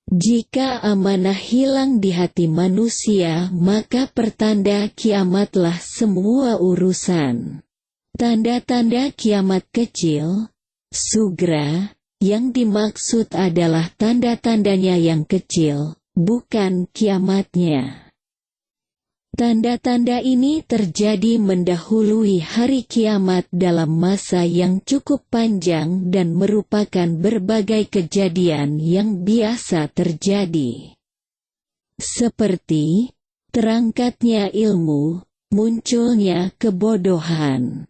Jika amanah hilang di hati manusia, maka pertanda kiamatlah semua urusan. Tanda-tanda kiamat kecil, sugra, yang dimaksud adalah tanda-tandanya yang kecil, bukan kiamatnya. Tanda-tanda ini terjadi mendahului hari kiamat dalam masa yang cukup panjang dan merupakan berbagai kejadian yang biasa terjadi. Seperti terangkatnya ilmu, munculnya kebodohan,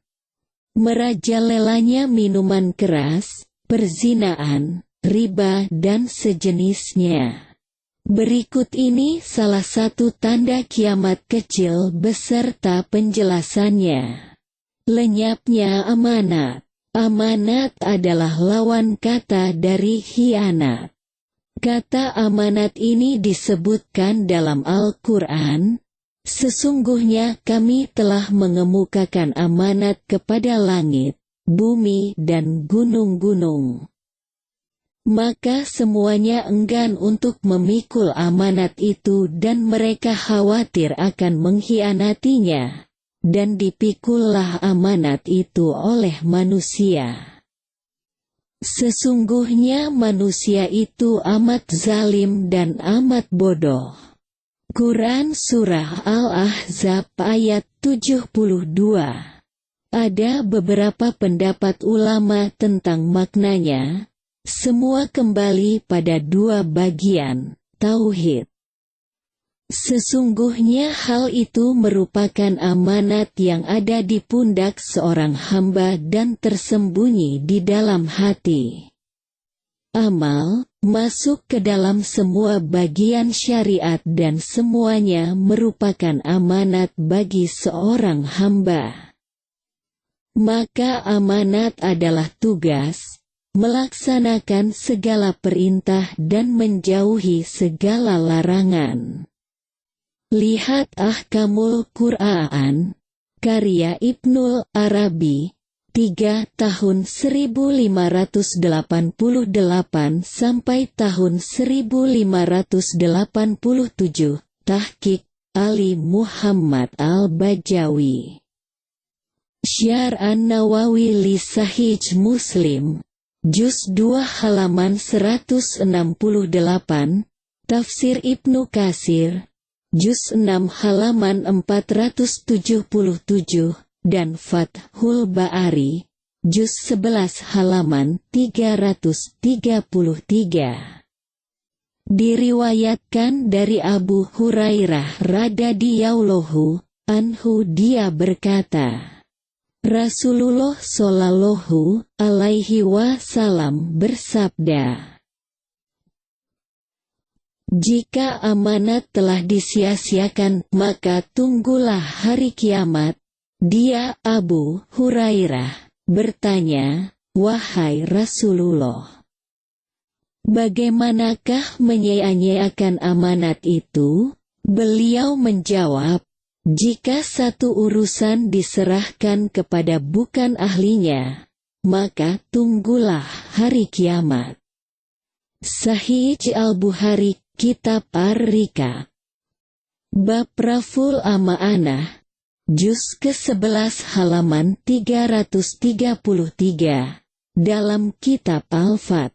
merajalelanya minuman keras, perzinaan, riba dan sejenisnya. Berikut ini salah satu tanda kiamat kecil beserta penjelasannya. Lenyapnya amanat. Amanat adalah lawan kata dari khianat. Kata amanat ini disebutkan dalam Al-Quran. Sesungguhnya kami telah mengemukakan amanat kepada langit, bumi dan gunung-gunung. Maka semuanya enggan untuk memikul amanat itu dan mereka khawatir akan mengkhianatinya. Dan dipikullah amanat itu oleh manusia. Sesungguhnya manusia itu amat zalim dan amat bodoh. Quran Surah Al-Ahzab ayat 72. Ada beberapa pendapat ulama tentang maknanya. Semua kembali pada dua bagian, tauhid. Sesungguhnya hal itu merupakan amanat yang ada di pundak seorang hamba dan tersembunyi di dalam hati. Amal, masuk ke dalam semua bagian syariat dan semuanya merupakan amanat bagi seorang hamba. Maka amanat adalah tugas, melaksanakan segala perintah dan menjauhi segala larangan. Lihat Ahkamul Qur'an, karya Ibnul Arabi, 3 tahun 1588 sampai tahun 1587, Tahqiq Ali Muhammad Al-Bajawi. Syarh An-Nawawi li Sahih Muslim, Juz 2 halaman 168, Tafsir Ibnu Katsir, Juz 6 halaman 477, dan Fathul Ba'ari, Juz 11 halaman 333. Diriwayatkan dari Abu Hurairah radhiyallahu anhu dia berkata, Rasulullah Shallallahu Alaihi Wasallam bersabda, jika amanat telah disia-siakan, maka tunggulah hari kiamat. Dia Abu Hurairah bertanya, wahai Rasulullah, bagaimanakah menyia-nyiakan amanat itu? Beliau menjawab, jika satu urusan diserahkan kepada bukan ahlinya, maka tunggulah hari kiamat. Sahih Al-Bukhari, Kitab Ar-Rika, Bab Raful Amaanah, Juz ke-11 halaman 333, dalam Kitab Al-Fat.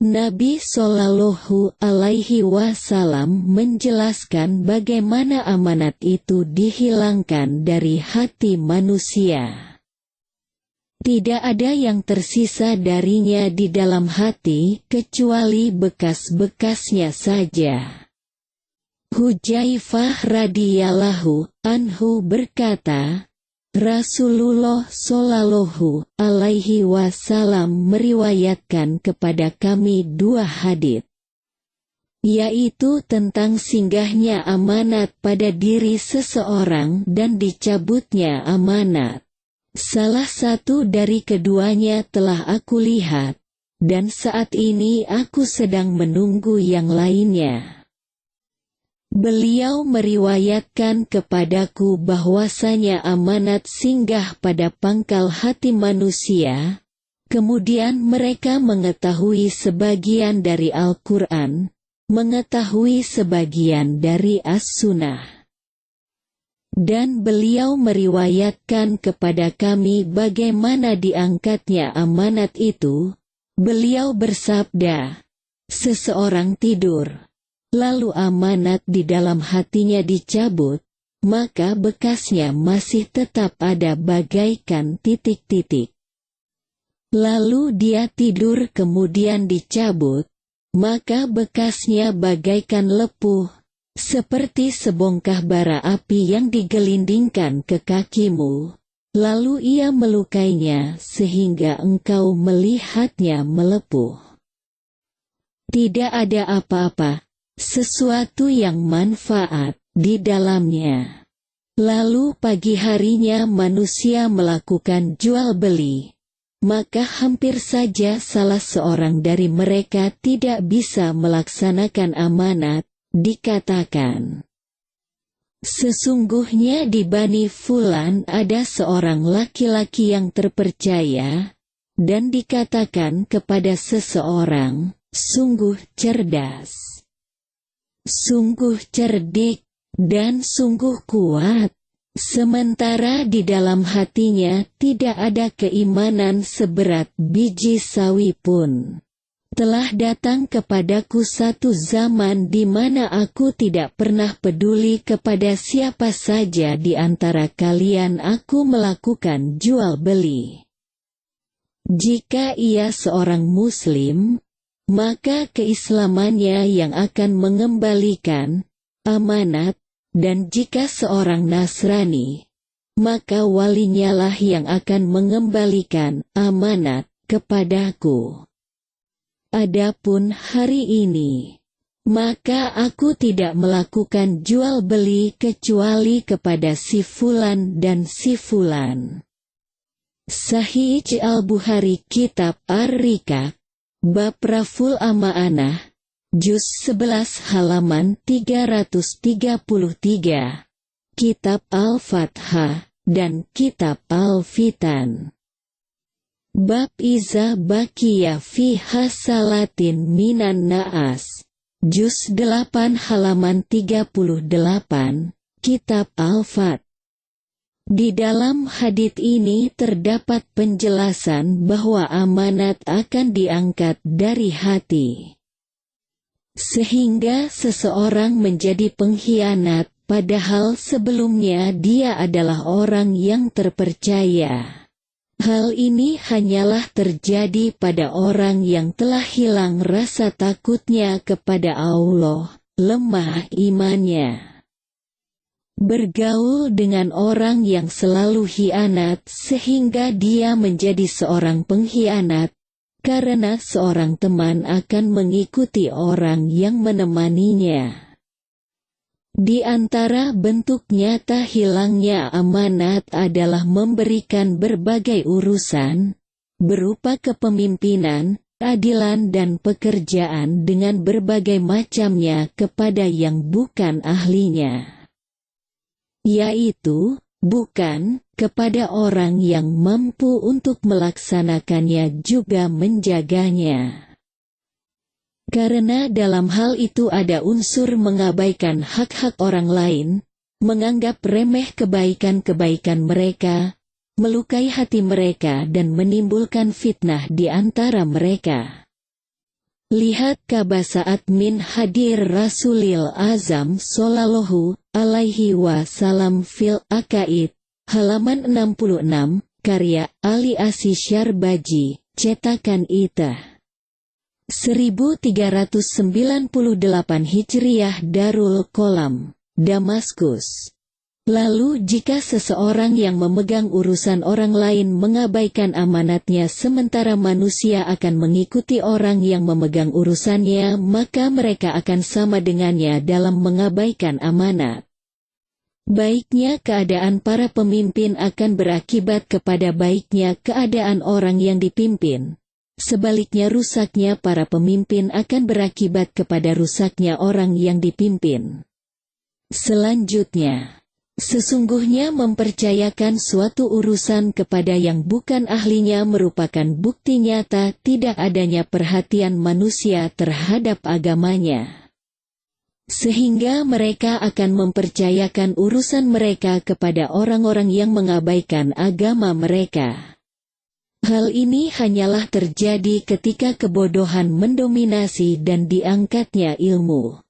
Nabi Shallallahu Alaihi Wasallam menjelaskan bagaimana amanat itu dihilangkan dari hati manusia. Tidak ada yang tersisa darinya di dalam hati kecuali bekas-bekasnya saja. Hudzaifah radhiyallahu anhu berkata, Rasulullah Shallallahu Alaihi Wasallam meriwayatkan kepada kami dua hadits, yaitu tentang singgahnya amanat pada diri seseorang dan dicabutnya amanat. Salah satu dari keduanya telah aku lihat, dan saat ini aku sedang menunggu yang lainnya. Beliau meriwayatkan kepadaku bahwasanya amanat singgah pada pangkal hati manusia. Kemudian mereka mengetahui sebagian dari Al-Quran, mengetahui sebagian dari as-sunnah. Dan beliau meriwayatkan kepada kami bagaimana diangkatnya amanat itu. Beliau bersabda, seseorang tidur, lalu amanat di dalam hatinya dicabut, maka bekasnya masih tetap ada bagaikan titik-titik. Lalu dia tidur kemudian dicabut, maka bekasnya bagaikan lepuh, seperti sebongkah bara api yang digelindingkan ke kakimu, lalu ia melukainya sehingga engkau melihatnya melepuh. Tidak ada apa-apa, sesuatu yang manfaat di dalamnya. Lalu pagi harinya manusia melakukan jual beli, maka hampir saja salah seorang dari mereka tidak bisa melaksanakan amanat. Dikatakan, sesungguhnya di Bani Fulan ada seorang laki-laki yang terpercaya, dan dikatakan kepada seseorang, sungguh cerdas, sungguh cerdik, dan sungguh kuat. Sementara di dalam hatinya tidak ada keimanan seberat biji sawi pun. Telah datang kepadaku satu zaman di mana aku tidak pernah peduli kepada siapa saja di antara kalian aku melakukan jual beli. Jika ia seorang muslim, maka keislamannya yang akan mengembalikan amanat, dan jika seorang Nasrani, maka walinya lah yang akan mengembalikan amanat kepadaku. Adapun hari ini, maka aku tidak melakukan jual beli kecuali kepada si Fulan dan si Fulan. Sahih Al-Bukhari Kitab Ar-Rikak, Bab Raful Amaanah, Juz 11 halaman 333, Kitab Al-Fathah, dan Kitab Al-Fitan. Bab Iza Bakiya fi Hasalatin Minan Naas, Juz 8 halaman 38, Kitab Al-Fat. Di dalam hadits ini terdapat penjelasan bahwa amanat akan diangkat dari hati, sehingga seseorang menjadi pengkhianat padahal sebelumnya dia adalah orang yang terpercaya. Hal ini hanyalah terjadi pada orang yang telah hilang rasa takutnya kepada Allah, lemah imannya. Bergaul dengan orang yang selalu khianat sehingga dia menjadi seorang pengkhianat, karena seorang teman akan mengikuti orang yang menemaninya. Di antara bentuk nyata hilangnya amanat adalah memberikan berbagai urusan, berupa kepemimpinan, keadilan dan pekerjaan dengan berbagai macamnya kepada yang bukan ahlinya. Yaitu, bukan kepada orang yang mampu untuk melaksanakannya juga menjaganya. Karena dalam hal itu ada unsur mengabaikan hak-hak orang lain, menganggap remeh kebaikan-kebaikan mereka, melukai hati mereka dan menimbulkan fitnah di antara mereka. Lihat Kabasa'at min Hadir Rasulil Azam Sallallahu Alaihi Wasallam fil Aqaid, halaman 66, karya Ali Asy Syarbaji, cetakan Itah. 1398 Hijriyah Darul Qolam, Damaskus. Lalu jika seseorang yang memegang urusan orang lain mengabaikan amanatnya sementara manusia akan mengikuti orang yang memegang urusannya, maka mereka akan sama dengannya dalam mengabaikan amanat. Baiknya keadaan para pemimpin akan berakibat kepada baiknya keadaan orang yang dipimpin. Sebaliknya rusaknya para pemimpin akan berakibat kepada rusaknya orang yang dipimpin. Selanjutnya, sesungguhnya mempercayakan suatu urusan kepada yang bukan ahlinya merupakan bukti nyata tidak adanya perhatian manusia terhadap agamanya. sehingga mereka akan mempercayakan urusan mereka kepada orang-orang yang mengabaikan agama mereka. Hal ini hanyalah terjadi ketika kebodohan mendominasi dan diangkatnya ilmu.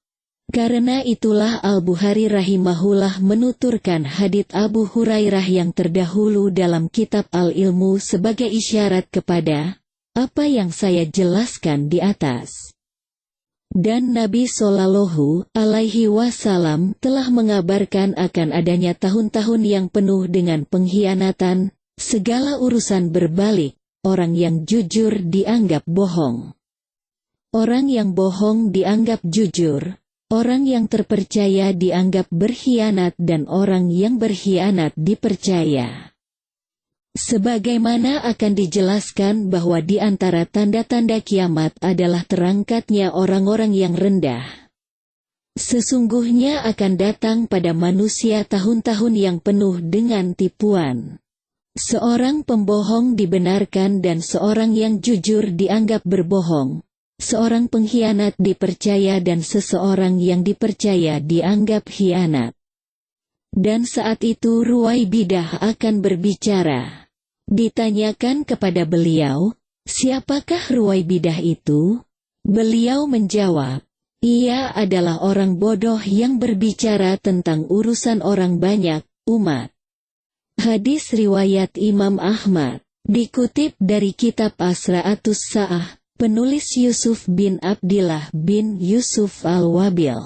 Karena itulah Al-Bukhari rahimahullah menuturkan hadits Abu Hurairah yang terdahulu dalam kitab Al-Ilmu sebagai isyarat kepada apa yang saya jelaskan di atas. Dan Nabi Shallallahu Alaihi Wasallam telah mengabarkan akan adanya tahun-tahun yang penuh dengan pengkhianatan, segala urusan berbalik, orang yang jujur dianggap bohong. Orang yang bohong dianggap jujur, orang yang terpercaya dianggap berkhianat dan orang yang berkhianat dipercaya. Sebagaimana akan dijelaskan bahwa di antara tanda-tanda kiamat adalah terangkatnya orang-orang yang rendah. Sesungguhnya akan datang pada manusia tahun-tahun yang penuh dengan tipuan. Seorang pembohong dibenarkan dan seorang yang jujur dianggap berbohong. Seorang pengkhianat dipercaya dan seseorang yang dipercaya dianggap khianat. Dan saat itu Ruwaibidah akan berbicara. Ditanyakan kepada beliau, siapakah Ruwaibidah itu? Beliau menjawab, ia adalah orang bodoh yang berbicara tentang urusan orang banyak, umat. Hadis riwayat Imam Ahmad, dikutip dari kitab Asra'atus Sa'ah, penulis Yusuf bin Abdillah bin Yusuf Al-Wabil.